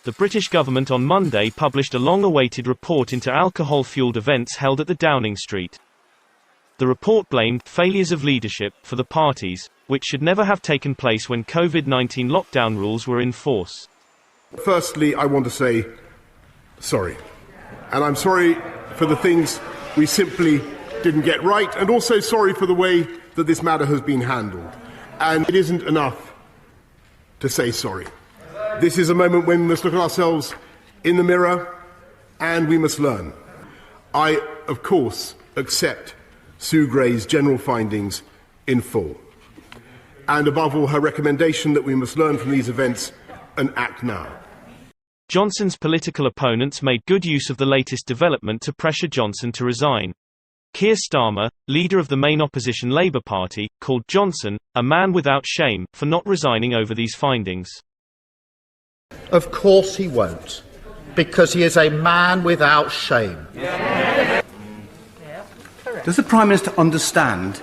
The British government on Monday published a long-awaited report into alcohol-fueled events held at the Downing Street. The report blamed failures of leadership for the parties, which should never have taken place when COVID-19 lockdown rules were in force. Firstly, I want to say sorry. And I'm sorry for the things we simply didn't get right, and also sorry for the way that this matter has been handled. And it isn't enough to say sorry. This is a moment when we must look at ourselves in the mirror and we must learn. I, of course, accept Sue Gray's general findings in full. And above all, her recommendation that we must learn from these events and act now. Johnson's political opponents made good use of the latest development to pressure Johnson to resign. Keir Starmer, leader of the main opposition Labour Party, called Johnson a man without shame for not resigning over these findings. Of course he won't, because he is a man without shame. Does the Prime Minister understand?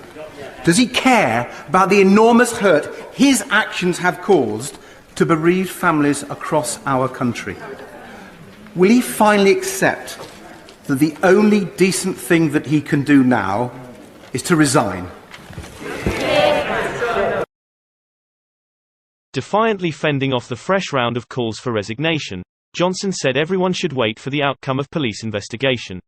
Does he care about the enormous hurt his actions have caused to bereaved families across our country? Will he finally accept that the only decent thing that he can do now is to resign? Defiantly fending off the fresh round of calls for resignation, Johnson said everyone should wait for the outcome of police investigation.